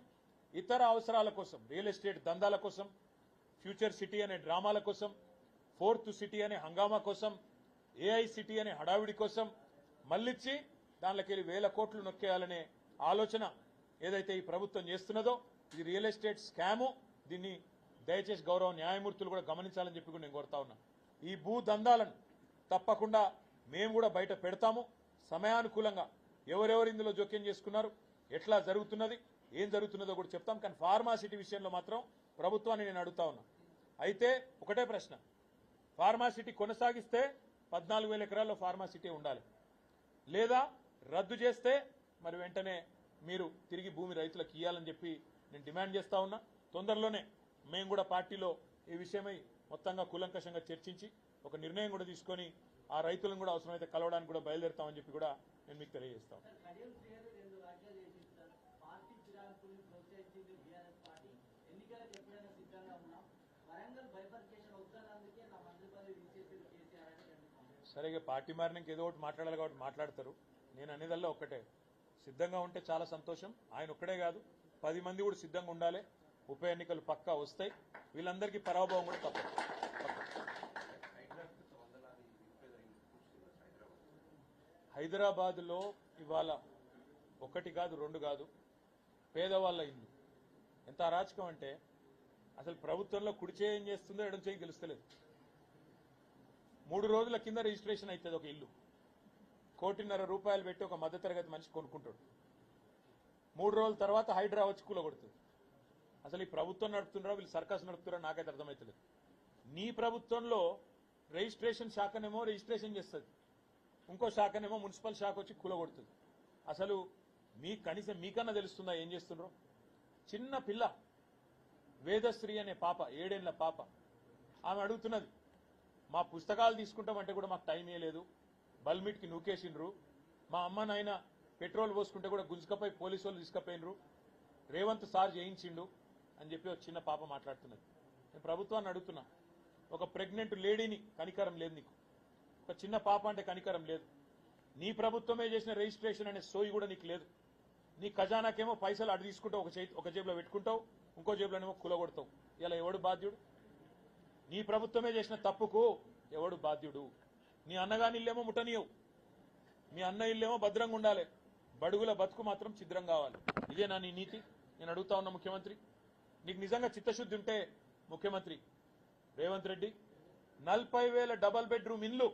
ఇతర అవసరాల కోసం, రియల్ ఎస్టేట్ దందాల కోసం, ఫ్యూచర్ సిటీ అనే డ్రామాల కోసం, 4th సిటీ అనే హంగామా కోసం, ఏఐ సిటీ అనే హడావిడి కోసం మళ్ళిచ్చి దానిలోకి వెళ్ళి 1,000 కోట్లు నొక్కేయాలనే ఆలోచన ఏదైతే ఈ ప్రభుత్వం చేస్తున్నదో ఇది రియల్ ఎస్టేట్ స్కాము. దీన్ని దయచేసి గౌరవ న్యాయమూర్తులు కూడా గమనించాలని చెప్పి కూడా నేను కోరుతా ఉన్నా. ఈ భూ దందాలను తప్పకుండా మేము కూడా బయట పెడతాము. సమయానుకూలంగా ఎవరెవరు ఇందులో జోక్యం చేసుకున్నారు, ఎట్లా జరుగుతున్నది, ఏం జరుగుతున్నదో కూడా చెప్తాం. కానీ ఫార్మా సిటీ విషయంలో మాత్రం ప్రభుత్వాన్ని నేను అడుగుతా ఉన్నా. అయితే ఒకటే ప్రశ్న, ఫార్మా సిటీ కొనసాగిస్తే 14,000 ఎకరాల్లో ఫార్మా సిటీ ఉండాలి, లేదా రద్దు చేస్తే మరి వెంటనే మీరు తిరిగి భూమి రైతులకు ఇవ్వాలని చెప్పి నేను డిమాండ్ చేస్తా ఉన్నా. తొందరలోనే మేము కూడా పార్టీలో ఈ విషయమై మొత్తంగా కూలంకషంగా చర్చించి ఒక నిర్ణయం కూడా తీసుకొని ఆ రైతులను కూడా అవసరమైతే కలవడానికి కూడా బయలుదేరుతామని చెప్పి కూడా నేను మీకు తెలియజేస్తాను. సరే ఇక పార్టీ మారినాక ఏదో ఒకటి మాట్లాడాలి కాబట్టి మాట్లాడతారు. నేను అనేదల్లా ఒక్కటే, సిద్ధంగా ఉంటే చాలా సంతోషం. ఆయన ఒక్కడే కాదు 10 మంది కూడా సిద్ధంగా ఉండాలి. ఉప ఎన్నికలు పక్కా వస్తాయి. వీళ్ళందరికీ పరాభవం కూడా తప్పదు. హైదరాబాద్లో ఇవాళ ఒకటి కాదు, 2 కాదు, పేదవాళ్ళ ఇల్లు. ఎంత అరాచకం అంటే అసలు ప్రభుత్వంలో కుడి చేయి ఏం చేస్తుందో ఎడం చేయి తెలుస్తలేదు. 3 రోజుల కింద రిజిస్ట్రేషన్ అవుతుంది ఒక ఇల్లు. 1,50,00,000 రూపాయలు పెట్టి ఒక మధ్యతరగతి మనిషి కొనుక్కుంటాడు. 3 రోజుల తర్వాత హైడ్రా వచ్చి కూలగొడుతుంది. అసలు ఈ ప్రభుత్వం నడుపుతున్నారో వీళ్ళు సర్కస్ నడుపుతున్నారో నాకైతే అర్థమవుతలేదు. నీ ప్రభుత్వంలో రిజిస్ట్రేషన్ శాఖనేమో రిజిస్ట్రేషన్ చేస్తుంది, ఇంకో శాఖనేమో మున్సిపల్ శాఖ వచ్చి కూలగొడుతుంది. అసలు కనీసం మీకన్నా తెలుస్తుందా ఏం చేస్తున్నారో? చిన్న పిల్ల వేదశ్రీ అనే పాప, 7 ఏళ్ల పాప, ఆమె అడుగుతున్నది, మా పుస్తకాలు తీసుకుంటామంటే కూడా మాకు టైం లేదు, బల్మిట్కి నూకేసిండ్రు, మా అమ్మ నాయన పెట్రోల్ పోసుకుంటే కూడా గుంజుకపోయి పోలీసు వాళ్ళు తీసుకుపోయినరు, రేవంత్ సార్ చేయించిండు అని చెప్పి ఒక చిన్న పాప మాట్లాడుతున్నది. నేను ప్రభుత్వాన్ని అడుగుతున్నా, ఒక ప్రెగ్నెంట్ లేడీని కనికరం లేదు నీకు, ఒక చిన్న పాప అంటే కనికరం లేదు. నీ ప్రభుత్వమే చేసిన రిజిస్ట్రేషన్ అనే సోయి కూడా నీకు లేదు. నీ ఖజానాకేమో పైసలు అటు తీసుకుంటావు, ఒక జేబులో పెట్టుకుంటావు, ఇంకో జేబులోనేమో కూలగొడతావు. ఇలా ఎవడు బాధ్యుడు? నీ ప్రభుత్వమే చేసిన తప్పుకు ఎవడు బాధ్యుడు? నీ అన్నగాని ఇల్లేమో ముట్టనీయవు, మీ అన్న ఇల్లేమో భద్రంగా ఉండాలి, బడుగుల బతుకు మాత్రం ఛిద్రం కావాలి. ఇదేనా నీ నీతి? నేను అడుగుతా ఉన్నా ముఖ్యమంత్రి, నీకు నిజంగా చిత్తశుద్ధి ఉంటే ముఖ్యమంత్రి రేవంత్ రెడ్డి, 40,000 డబల్ బెడ్రూమ్ ఇల్లు,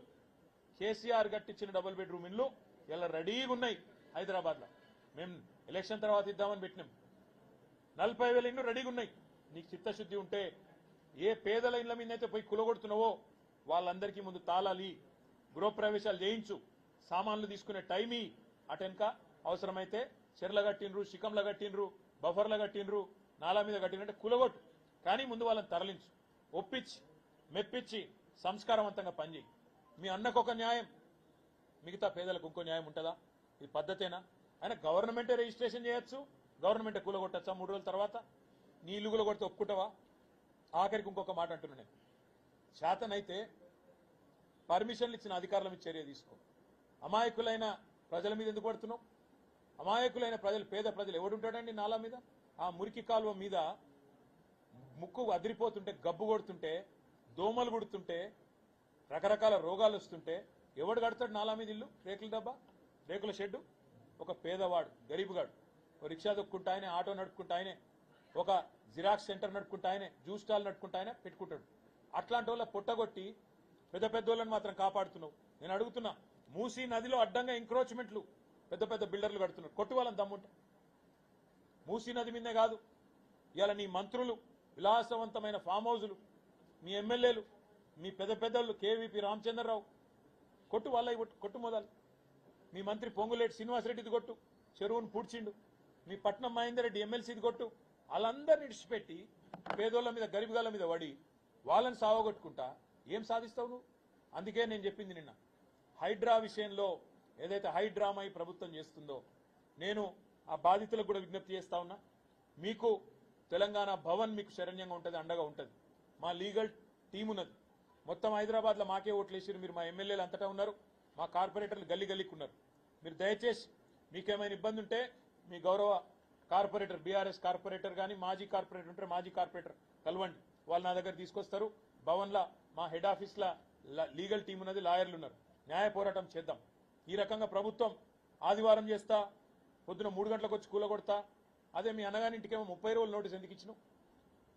కేసీఆర్ కట్టించిన డబుల్ బెడ్రూమ్ ఇల్లు ఇలా రెడీగా ఉన్నాయి హైదరాబాద్లో. మేము ఎలక్షన్ తర్వాత ఇద్దామని పెట్టినాం. 40,000 ఇల్లు రెడీగా ఉన్నాయి. నీకు చిత్తశుద్ధి ఉంటే ఏ పేదల ఇళ్ల మీద అయితే పోయి కులగొడుతున్నావో వాళ్ళందరికీ ముందు తాళాలి, గృహప్రవేశాలు చేయించు, సామాన్లు తీసుకునే టైమీ, అటెనక అవసరమైతే చెర్ల కట్టినరు, శిఖంల కట్టినరు, బఫర్ల కట్టినరు, నాలా మీద కట్టినంటే కులగొట్టు, కానీ ముందు వాళ్ళని తరలించు, ఒప్పించి మెప్పించి సంస్కారవంతంగా పనిచేయి. మీ అన్నకు ఒక న్యాయం, మిగతా పేదలకు ఇంకో న్యాయం ఉంటుందా? ఇది పద్ధతేనా? ఆయన గవర్నమెంటే రిజిస్ట్రేషన్ చేయొచ్చు, గవర్నమెంటే కూలగొట్టచ్చా 3 రోజుల తర్వాత? నీ ఇల్లు కూలగొడితే ఒప్పుకుంటావా? ఆఖరికి ఇంకొక మాట అంటున్నా నేను, శాతనైతే పర్మిషన్లు ఇచ్చిన అధికారుల మీద చర్య తీసుకో. అమాయకులైన ప్రజల మీద ఎందుకు పడుతున్నావు? అమాయకులైన ప్రజలు, పేద ప్రజలు ఎవడుంటాడండి నాలా మీద? ఆ మురికి కాలువ మీద ముక్కు అదిరిపోతుంటే, గబ్బు కొడుతుంటే, దోమలు గుడుతుంటే, రకరకాల రోగాలు వస్తుంటే ఎవడు కడతాడు నాలా మీద ఇల్లు? రేకుల డబ్బా, రేకుల షెడ్డు? ఒక పేదవాడు, గరీబుగాడు, ఒక రిక్షా దొక్కుంటా ఆయనే, ఆటో నడుపుకుంటా ఆయనే, ఒక జిరాక్స్ సెంటర్ నడుపుకుంటా ఆయనే, జ్యూస్ స్టాల్ నడుపుకుంటా ఆయనే పెట్టుకుంటాడు. అట్లాంటి వాళ్ళ పొట్టగొట్టి పెద్ద పెద్ద వాళ్ళని మాత్రం కాపాడుతున్నావు. నేను అడుగుతున్నా, మూసీ నదిలో అడ్డంగా ఎంక్రోచ్మెంట్లు పెద్ద పెద్ద బిల్డర్లు కడుతున్నారు, కొట్టు వాళ్ళని దమ్ముంటే. మూసీ నది మీదే కాదు, ఇవాళ నీ మంత్రులు విలాసవంతమైన ఫామ్ హౌజులు, మీ ఎమ్మెల్యేలు, మీ పెద్ద పెద్దలు, కేవీపీ రామచంద్రరావు కొట్టు, వాళ్ళ కొట్టు మొదలు. మీ మంత్రి పొంగులేటి శ్రీనివాసరెడ్డిది కొట్టు, చెరువును పూడ్చిండు. మీ పట్నం మహేందర్ రెడ్డి ఎమ్మెల్సీది కొట్టు. వాళ్ళందరినీ ఇడిచిపెట్టి పేదోళ్ల మీద, గరీబుగాళ్ళ మీద పడి వాళ్ళని సావగొట్టుకుంటా ఏం సాధిస్తావు నువ్వు? అందుకే నేను చెప్పింది నిన్న, హైడ్రా విషయంలో ఏదైతే హైడ్రామా ఈ ప్రభుత్వం చేస్తుందో, నేను ఆ బాధితులకు కూడా విజ్ఞప్తి చేస్తా ఉన్నా. మీకు తెలంగాణ భవన్ మీకు శరణ్యంగా ఉంటుంది, అండగా ఉంటుంది. మా లీగల్ టీం ఉన్నది. మొత్తం హైదరాబాద్లో మాకే ఓట్లు వేసారు మీరు, మా ఎమ్మెల్యేలు అంతటా ఉన్నారు, మా కార్పొరేటర్లు గల్లీ గల్లీకి ఉన్నారు. మీరు దయచేసి మీకేమైనా ఇబ్బంది ఉంటే మీ గౌరవ కార్పొరేటర్, బీఆర్ఎస్ కార్పొరేటర్ కానీ మాజీ కార్పొరేటర్ ఉంటే మాజీ కార్పొరేటర్ కలవండి, వాళ్ళు నా దగ్గర తీసుకొస్తారు. భవన్లో మా హెడ్ ఆఫీస్లో లీగల్ టీం ఉన్నది, లాయర్లు ఉన్నారు. న్యాయ పోరాటం చేద్దాం. ఈ రకంగా ప్రభుత్వం ఆదివారం చేస్తా, పొద్దున 3 గంటలకు వచ్చి కూలగొడతా, అదే మీ అన్నగారి ఇంటికేమో 30 రోజుల నోటీస్ ఎందుకు ఇచ్చినావు?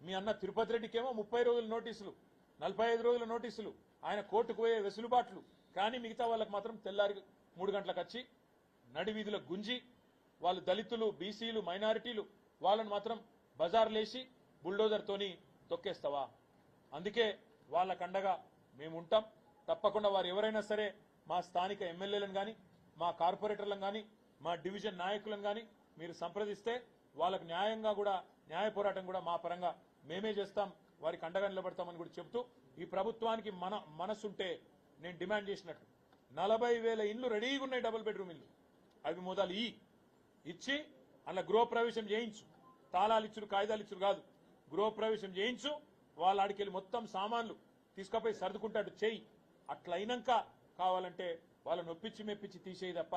మీ అన్న తిరుపతి రెడ్డికేమో 30 రోజుల నోటీసులు, 45 రోజుల నోటీసులు, ఆయన కోర్టుకు పోయే వెసులుబాట్లు. కానీ మిగతా వాళ్ళకి మాత్రం తెల్లారి 3 గంటలకు వచ్చి నడి వీధిలో గుంజి, వాళ్ళు దళితులు, బీసీలు, మైనారిటీలు, వాళ్ళని మాత్రం బజార్లేసి బుల్డోజర్తోని తొక్కేస్తావా? అందుకే వాళ్ళకండగా మేము ఉంటాం. తప్పకుండా వారు ఎవరైనా సరే మా స్థానిక ఎమ్మెల్యేలను కానీ, మా కార్పొరేటర్లను కానీ, మా డివిజన్ నాయకులను కానీ మీరు సంప్రదిస్తే వాళ్ళకు న్యాయంగా కూడా, న్యాయ పోరాటం కూడా మా పరంగా మేమే చేస్తాం, వారికి అండగా నిలబడతామని కూడా చెబుతూ, ఈ ప్రభుత్వానికి మనసుంటే నేను డిమాండ్ చేసినట్లు 40,000 ఇండ్లు రెడీగా ఉన్నాయి, డబుల్ బెడ్రూమ్ ఇల్లు. అవి మొదలు ఇచ్చి అలా గృహప్రవేశం చేయించు. తాళాలు ఇచ్చుడు, కాగితాలు ఇచ్చుడు కాదు, గృహప్రవేశం చేయించు. వాళ్ళ ఆడికెళ్ళి మొత్తం సామాన్లు తీసుకుపోయి సర్దుకుంటాడు చెయ్యి. అట్లయినాక కావాలంటే వాళ్ళని నొప్పించి మెప్పించి తీసేయి తప్ప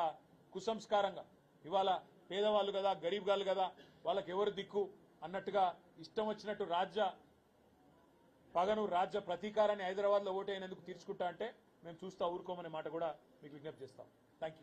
కుసంస్కారంగా ఇవాళ పేదవాళ్ళు కదా గరీబ్ గాళ్ళు కదా వాళ్ళకి ఎవరు దిక్కు అన్నట్టుగా ఇష్టం వచ్చినట్టు రాజ్య పగను రాజ్య ప్రతీకారాన్ని హైదరాబాద్లో ఓటైనందుకు తీర్చుకుంటా అంటే మేము చూస్తా ఊరుకోమనే మాట కూడా మీకు విజ్ఞప్తి చేస్తాం. Thank you.